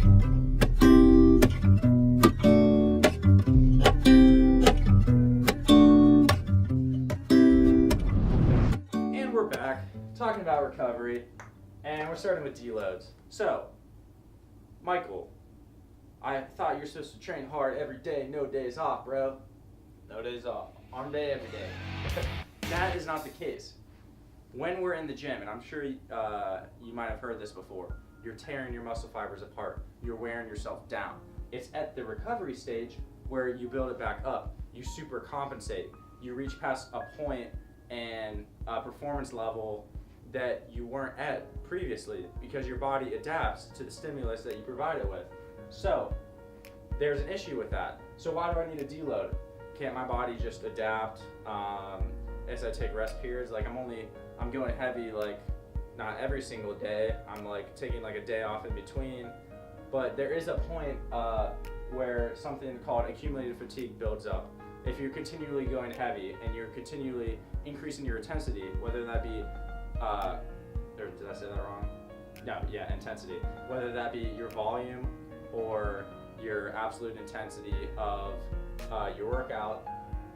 And we're back talking about recovery, and we're starting with deloads. So, Michael, I thought you're supposed to train hard every day, no days off, bro. No days off. Arm day every day. That is not the case. When we're in the gym, and I'm sure you might have heard this before, you're tearing your muscle fibers apart. You're wearing yourself down. It's at the recovery stage where you build it back up. You super compensate. You reach past a point and a performance level that you weren't at previously because your body adapts to the stimulus that you provide it with. So there's an issue with that. So why do I need a deload? Can't my body just adapt as I take rest periods? Like I'm going heavy like not every single day. I'm like taking like a day off in between. But there is a point where something called accumulated fatigue builds up. If you're continually going heavy and you're continually increasing your intensity, whether that be, or did I say that wrong? No, yeah, intensity. Whether that be your volume or your absolute intensity of your workout,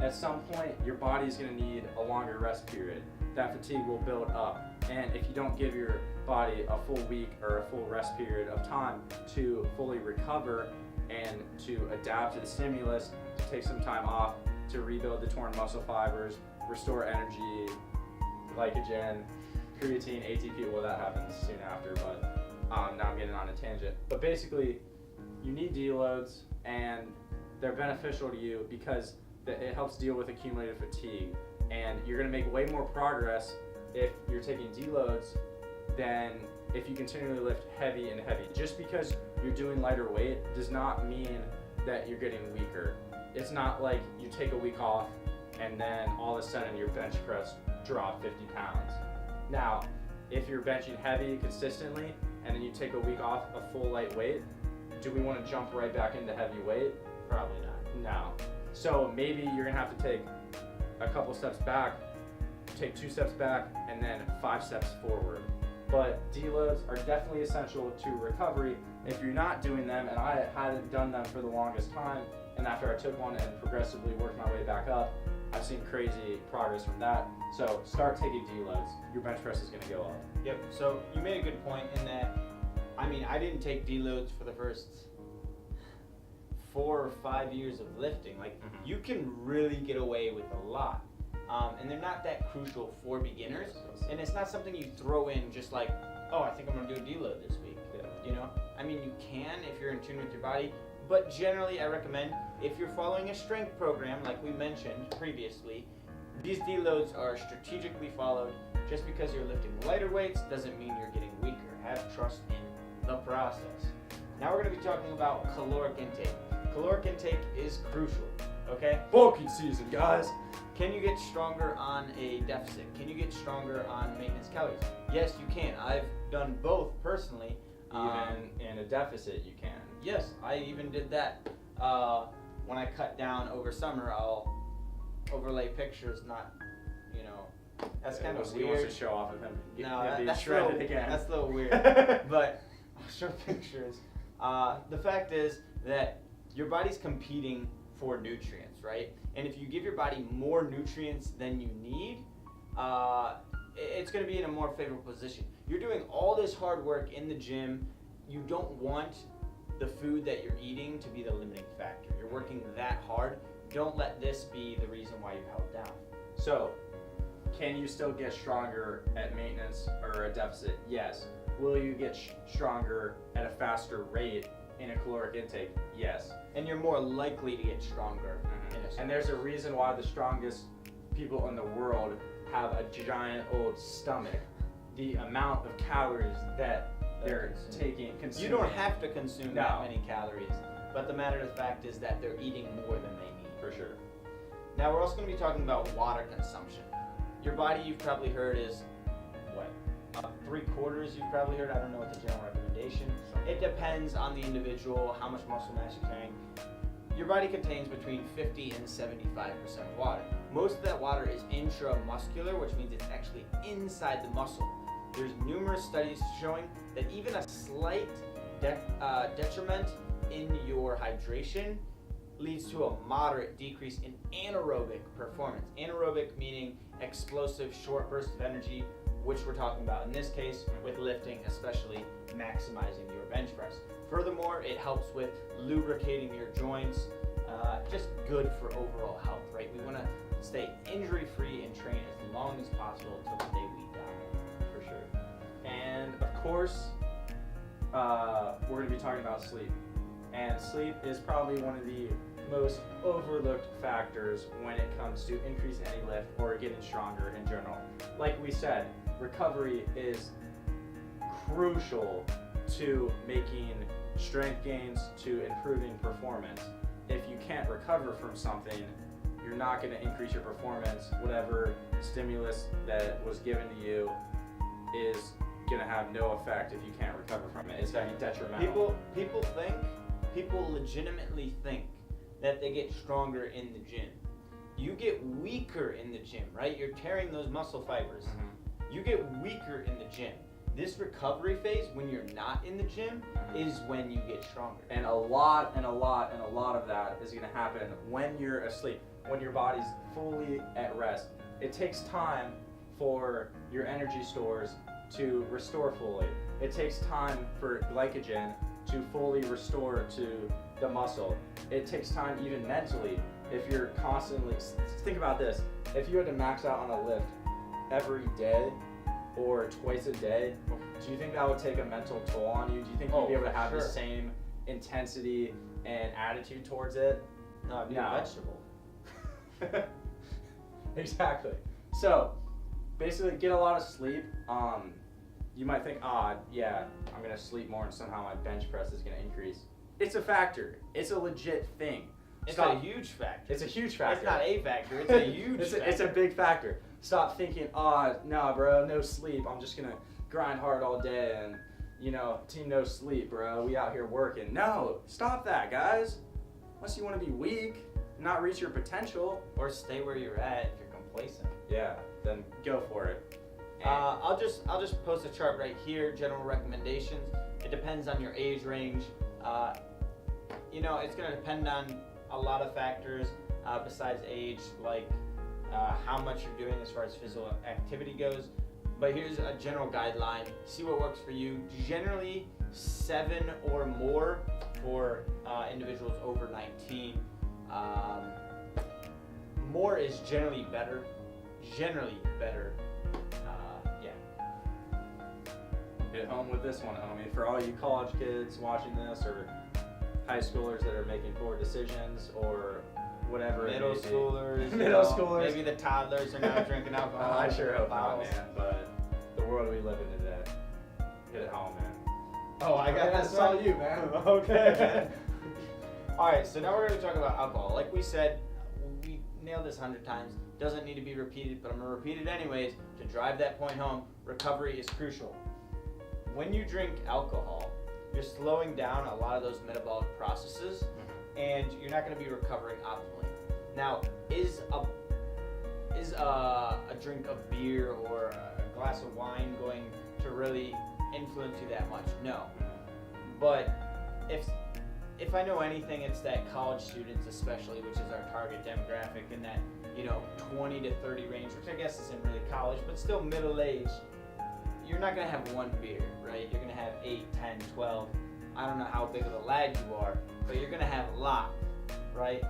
at some point your body's going to need a longer rest period. That fatigue will build up, and if you don't give your body a full week or a full rest period of time to fully recover and to adapt to the stimulus, to take some time off to rebuild the torn muscle fibers, restore energy, glycogen, creatine, ATP, well that happens soon after, but now I'm getting on a tangent. But basically, you need deloads, and they're beneficial to you because it helps deal with accumulated fatigue, and you're going to make way more progress if you're taking deloads than if you continually lift heavy and heavy. Just because you're doing lighter weight does not mean that you're getting weaker. It's not like you take a week off and then all of a sudden your bench press drop 50 pounds. Now, if you're benching heavy consistently and then you take a week off of full light weight, do we want to jump right back into heavy weight? Probably not. No. So maybe you're gonna have to take a couple steps back, take 2 steps back, and then 5 steps forward. But deloads are definitely essential to recovery. If you're not doing them, and I hadn't done them for the longest time, and after I took one and progressively worked my way back up, I've seen crazy progress from that. So start taking deloads. Your bench press is gonna go up. Yep. So you made a good point in that. I mean, I didn't take deloads for the first 4 or 5 years of lifting. Like, you can really get away with a lot. And they're not that crucial for beginners. And it's not something you throw in just like, oh, I think I'm gonna do a deload this week. Yeah. You know? I mean, you can if you're in tune with your body, but generally I recommend if you're following a strength program, like we mentioned previously, these deloads are strategically followed. Just because you're lifting lighter weights doesn't mean you're getting weaker. Have trust in the process. Now we're gonna be talking about caloric intake. Caloric intake is crucial, okay? Bulking season, guys. Can you get stronger on a deficit? Can you get stronger on maintenance calories? Yes, you can. I've done both personally. Even in a deficit, you can. Yes, I even did that. When I cut down over summer, I'll overlay pictures, not, that's kind of weird. He wants to show off of him. No, that's shredded again. That's a little weird. But I'll show pictures. The fact is that your body's competing for nutrients, right? And if you give your body more nutrients than you need, it's going to be in a more favorable position. You're doing all this hard work in the gym. You don't want the food that you're eating to be the limiting factor. You're working that hard. Don't let this be the reason why you held down. So, can you still get stronger at maintenance or a deficit? Yes. Will you get stronger at a faster rate in a caloric intake? Yes. And you're more likely to get stronger. And there's a reason why the strongest people in the world have a giant old stomach. The amount of calories that they're consuming. You don't have to consume that many calories, but the matter of the fact is that they're eating more than they need. For sure. Now we're also going to be talking about water consumption. Your body, you've probably heard, is what? 3/4 you've probably heard. I don't know what the general recommendation. It depends on the individual, how much muscle mass you're carrying. Your body contains between 50 and 75% water. Most of that water is intramuscular, which means it's actually inside the muscle. There's numerous studies showing that even a slight detriment in your hydration leads to a moderate decrease in anaerobic performance. Anaerobic meaning explosive short bursts of energy, which we're talking about in this case with lifting, especially maximizing your bench press. Furthermore, it helps with lubricating your joints, just good for overall health, right? We want to stay injury-free and train as long as possible until the day we die. For sure. And of course, we're going to be talking about sleep. And sleep is probably one of the most overlooked factors when it comes to increasing any lift or getting stronger in general. Like we said, recovery is crucial to making strength gains, to improving performance. If you can't recover from something, you're not going to increase your performance. Whatever stimulus that was given to you is going to have no effect if you can't recover from it. It's going to be detrimental. People legitimately think that they get stronger in the gym. You get weaker in the gym, right? You're tearing those muscle fibers. Mm-hmm. You get weaker in the gym. This recovery phase, when you're not in the gym, is when you get stronger. And a lot of that is going to happen when you're asleep, when your body's fully at rest. It takes time for your energy stores to restore fully. It takes time for glycogen to fully restore to the muscle. It takes time even mentally. If you're constantly, think about this, if you had to max out on a lift every day or twice a day, do you think that would take a mental toll on you? Do you think you'd be able to have the same intensity and attitude towards it? No, I'd be a vegetable. Exactly. So, basically get a lot of sleep. You might think, yeah, I'm going to sleep more and somehow my bench press is going to increase. It's a factor. It's a legit thing. It's a huge factor. It's a huge factor. It's not a factor. It's a huge factor. It's a big factor. Stop thinking, nah, bro, no sleep. I'm just going to grind hard all day and, team no sleep, bro. We out here working. No, stop that, guys. Unless you want to be weak, not reach your potential. Or stay where you're at if you're complacent. Yeah, then go for it. I'll just post a chart right here, general recommendations. It depends on your age range. It's going to depend on a lot of factors besides age, like how much you're doing as far as physical activity goes. But here's a general guideline. See what works for you. Generally, 7 or more for individuals over 19. More is generally better. Hit home with this one, homie. For all you college kids watching this, or high schoolers that are making poor decisions, or whatever. Middle schoolers. Maybe the toddlers are now drinking alcohol. I sure hope not, man. But the world we live in today. Hit it home, man. Oh, I got that's all you, man. Okay, man. All right, so now we're going to talk about alcohol. Like we said, we nailed this 100 times. Doesn't need to be repeated, but I'm going to repeat it anyways to drive that point home. Recovery is crucial. When you drink alcohol, you're slowing down a lot of those metabolic processes, and you're not going to be recovering optimally. Now, is a drink of beer or a glass of wine going to really influence you that much? No. But if I know anything, it's that college students especially, which is our target demographic, in that 20 to 30 range, which I guess isn't really college, but still middle age. You're not going to have one beer, right? You're going to have 8, 10, 12. I don't know how big of a lad you are, but you're going to have a lot, right?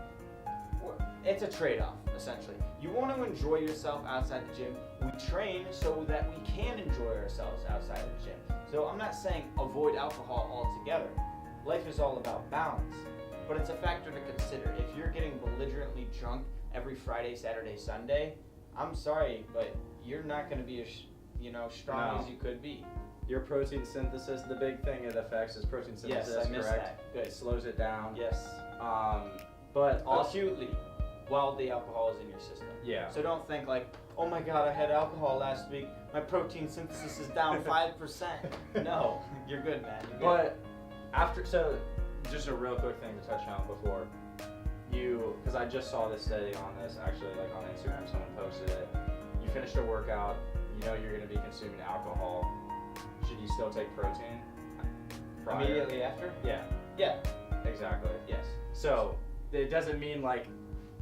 It's a trade-off, essentially. You want to enjoy yourself outside the gym. We train so that we can enjoy ourselves outside of the gym. So I'm not saying avoid alcohol altogether. Life is all about balance, but it's a factor to consider. If you're getting belligerently drunk every Friday, Saturday, Sunday, I'm sorry, but you're not going to be strong as you could be. Your protein synthesis, the big thing it affects is protein synthesis. Yes, I missed correct? that. Good. It slows it down. Yes. But Acutely, while the alcohol is in your system. Yeah. So don't think like, oh my God, I had alcohol last week. My protein synthesis is down 5%. No, you're good, man. You're good. But just a real quick thing to touch on before because I just saw this study on this actually, like on Instagram, someone posted it. You finished a workout, you're going to be consuming alcohol. Should you still take protein? prior. Immediately after? Yeah. Yeah. Exactly. Yes. So it doesn't mean like,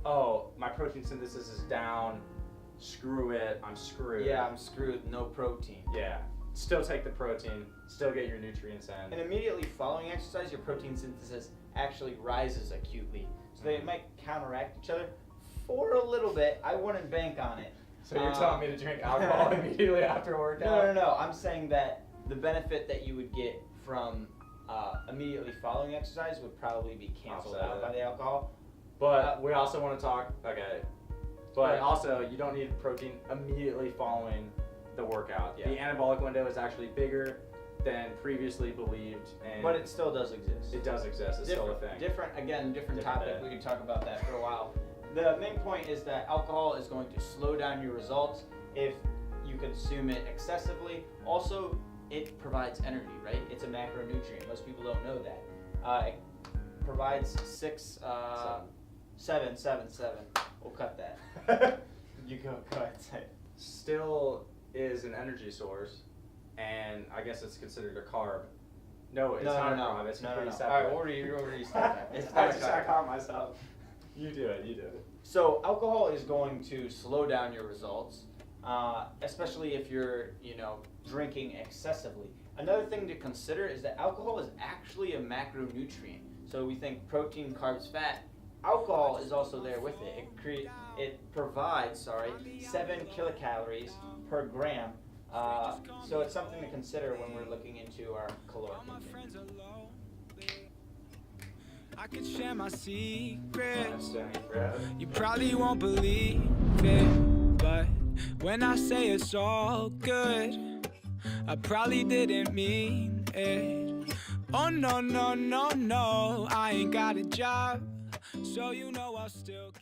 oh, my protein synthesis is down. Screw it. I'm screwed. Yeah, I'm screwed. No protein. Yeah. Still take the protein. Still get your nutrients in. And immediately following exercise, your protein synthesis actually rises acutely. So they might counteract each other for a little bit. I wouldn't bank on it. So you're telling me to drink alcohol immediately after workout? No. I'm saying that the benefit that you would get from immediately following exercise would probably be canceled out by the alcohol. But we also want to talk, okay. But Right. also, you don't need protein immediately following the workout. Yeah. The anabolic window is actually bigger than previously believed. And But it still does exist. it does exist. It's still a thing. Different topic. day. We could talk about that for a while. The main point is that alcohol is going to slow down your results if you consume it excessively. Also, it provides energy, right? It's a macronutrient. Most people don't know that. It provides seven. We'll cut that. You go ahead. Say it. Still is an energy source, and I guess it's considered a carb. No, it's not a carb. It's completely separate. All right, we'll restart that. It's I not a just carb. caught myself. You do it. So alcohol is going to slow down your results, especially if you're, drinking excessively. Another thing to consider is that alcohol is actually a macronutrient. So we think protein, carbs, fat. Alcohol is also there with it. It provides 7 kilocalories per gram. So it's something to consider when we're looking into our caloric intake. I could share my secrets. Yeah. You probably won't believe it, but when I say it's all good, I probably didn't mean it. Oh no, I ain't got a job, so I'll still